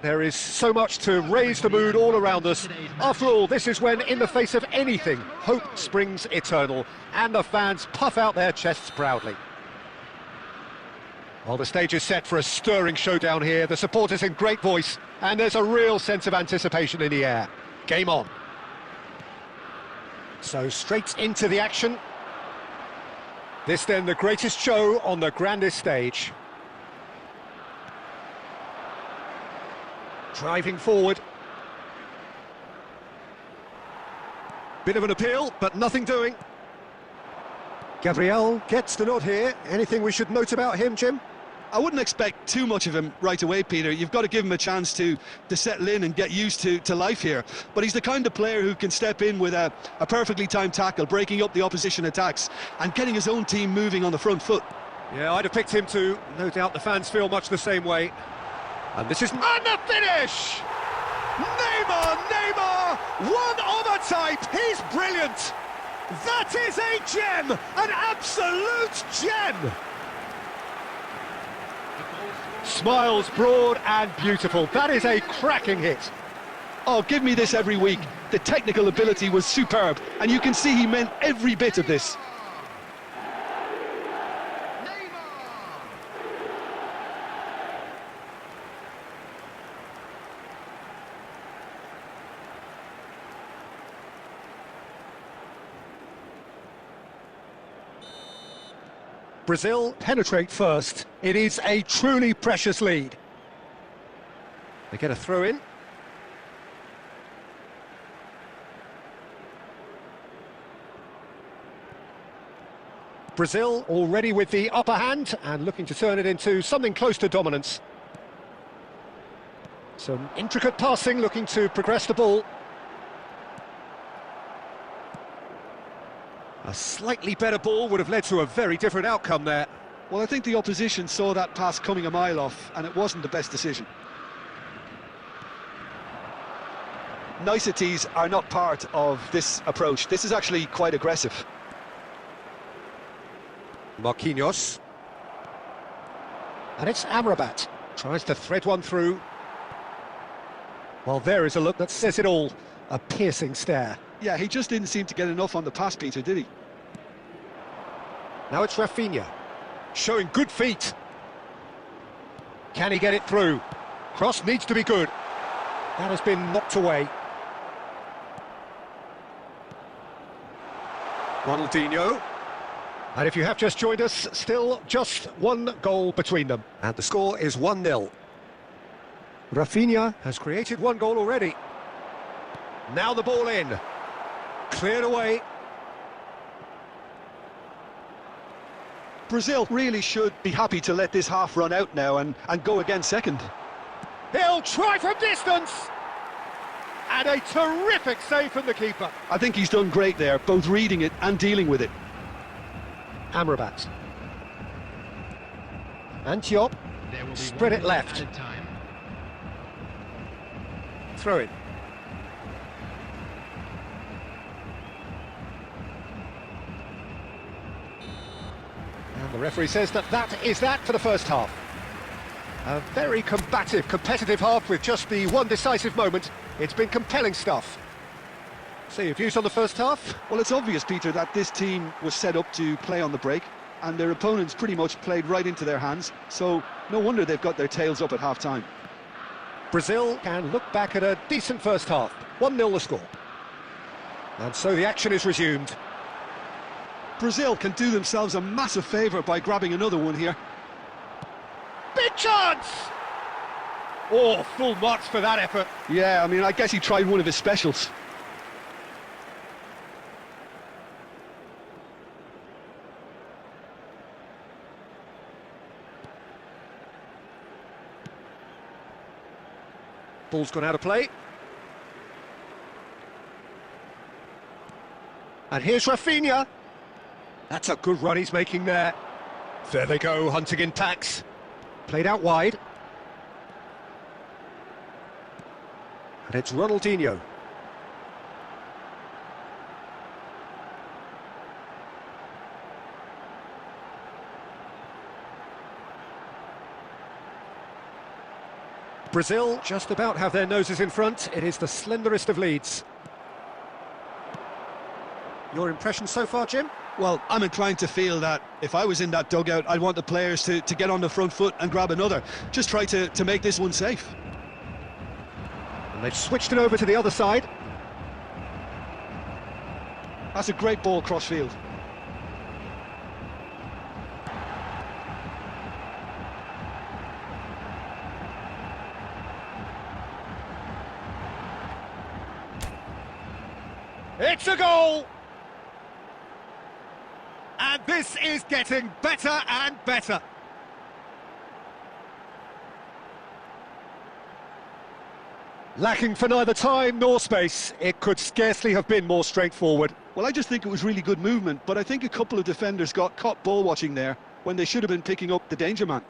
There is so much to raise the mood all around us. After all, this is when, in the face of anything, hope springs eternal, and the fans puff out their chests proudly. Well, the stage is set for a stirring showdown here. The supporters in great voice, and there's a real sense of anticipation in the air. Game on. So straight into the action. This then the greatest show on the grandest stage. Driving forward. Bit of an appeal, but nothing doing. Gabriel gets the nod here. Anything we should note about him, Jim? I wouldn't expect too much of him right away, Peter. You've got to give him a chance to settle in and get used to life here. But he's the kind of player who can step in with a perfectly timed tackle, breaking up the opposition attacks and getting his own team moving on the front foot. Yeah, I'd have picked him too. No doubt the fans feel much the same way. And this is... And the finish! Neymar! One of a type! He's brilliant! That is a gem! An absolute gem! Smiles broad and beautiful. That is a cracking hit. Oh, give me this every week. The technical ability was superb, and you can see he meant every bit of this. Brazil penetrate first. It is a truly precious lead. They get a throw in. Brazil already with the upper hand and looking to turn it into something close to dominance. Some intricate passing, looking to progress the ball. A slightly better ball would have led to a very different outcome there. Well, I think the opposition saw that pass coming a mile off, and it wasn't the best decision. Niceties are not part of this approach. This is actually quite aggressive. Marquinhos. And it's Amrabat. Tries to thread one through. Well, there is a look that says it all. A piercing stare. Yeah, he just didn't seem to get enough on the pass, Peter, did he? Now it's Rafinha, showing good feet. Can he get it through? Cross needs to be good. That has been knocked away. Ronaldinho. And if you have just joined us, still just one goal between them. And the score is 1-0. Rafinha has created one goal already. Now the ball in. Cleared away. Brazil really should be happy to let this half run out now and go again second. He'll try from distance! And a terrific save from the keeper. I think he's done great there, both reading it and dealing with it. Amrabat. Antioch. Spread it left. Throw it. And the referee says that is that for the first half. A very combative, competitive half with just the one decisive moment. It's been compelling stuff. So your views on the first half? Well, it's obvious, Peter, that this team was set up to play on the break, and their opponents pretty much played right into their hands, so no wonder they've got their tails up at half-time. Brazil can look back at a decent first half. 1-0 the score. And so the action is resumed. Brazil can do themselves a massive favour by grabbing another one here. Big chance! Oh, full marks for that effort. Yeah, I mean, I guess he tried one of his specials. Ball's gone out of play. And here's Rafinha. That's a good run he's making there. There they go, hunting in packs. Played out wide. And it's Ronaldinho. Brazil just about have their noses in front. It is the slenderest of leads. Your impression so far, Jim? Well, I'm inclined to feel that if I was in that dugout, I'd want the players to get on the front foot and grab another. Just try to make this one safe. And they've switched it over to the other side. That's a great ball cross-field. It's a goal! And this is getting better and better. Lacking for neither time nor space, it could scarcely have been more straightforward. Well, I just think it was really good movement, but I think a couple of defenders got caught ball watching there when they should have been picking up the danger man.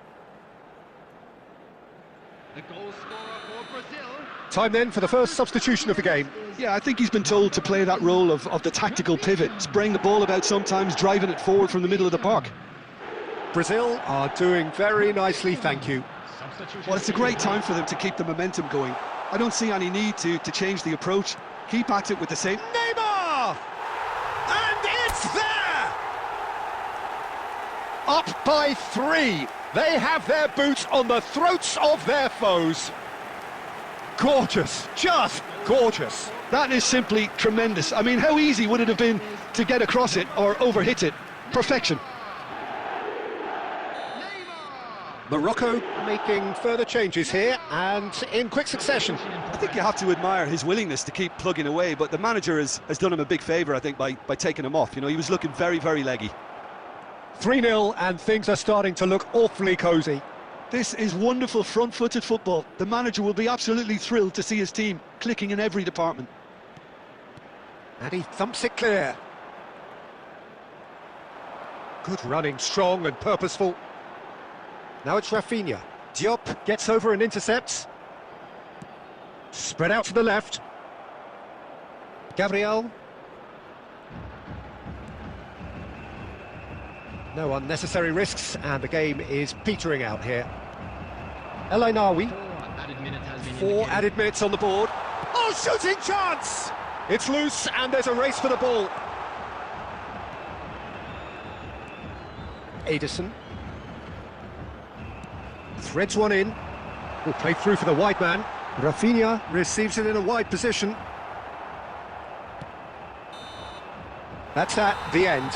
The goal scorer for Brazil. Time then for the first substitution of the game. Yeah, I think he's been told to play that role of the tactical pivot, spraying the ball about sometimes, driving it forward from the middle of the park. Brazil are doing very nicely, thank you. Well, it's a great time for them to keep the momentum going. I don't see any need to change the approach. Keep at it with the same... Neymar! And it's there! Up by 3. They have their boots on the throats of their foes. Gorgeous, just gorgeous. That is simply tremendous. I mean, how easy would it have been to get across it or overhit it? Perfection. Morocco making further changes here and in quick succession. I think you have to admire his willingness to keep plugging away, but the manager has done him a big favour, I think, by taking him off. You know, he was looking very, very leggy. 3-0 and things are starting to look awfully cosy. This is wonderful front-footed football. The manager will be absolutely thrilled to see his team clicking in every department. And he thumps it clear. Good running, strong and purposeful. Now it's Rafinha. Diop gets over and intercepts. Spread out to the left. Gabriel. No unnecessary risks, and the game is petering out here. El Ainaoui. 4 added minutes on the board. Oh, shooting chance! It's loose, and there's a race for the ball. Ederson. Threads one in. Will play through for the wide man. Rafinha receives it in a wide position. That's at the end.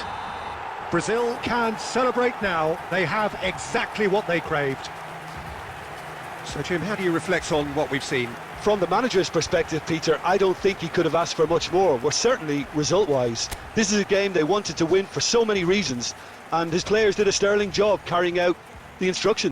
Brazil can celebrate now. They have exactly what they craved. So, Jim, how do you reflect on what we've seen? From the manager's perspective, Peter, I don't think he could have asked for much more. Well, certainly result-wise. This is a game they wanted to win for so many reasons, and his players did a sterling job carrying out the instructions.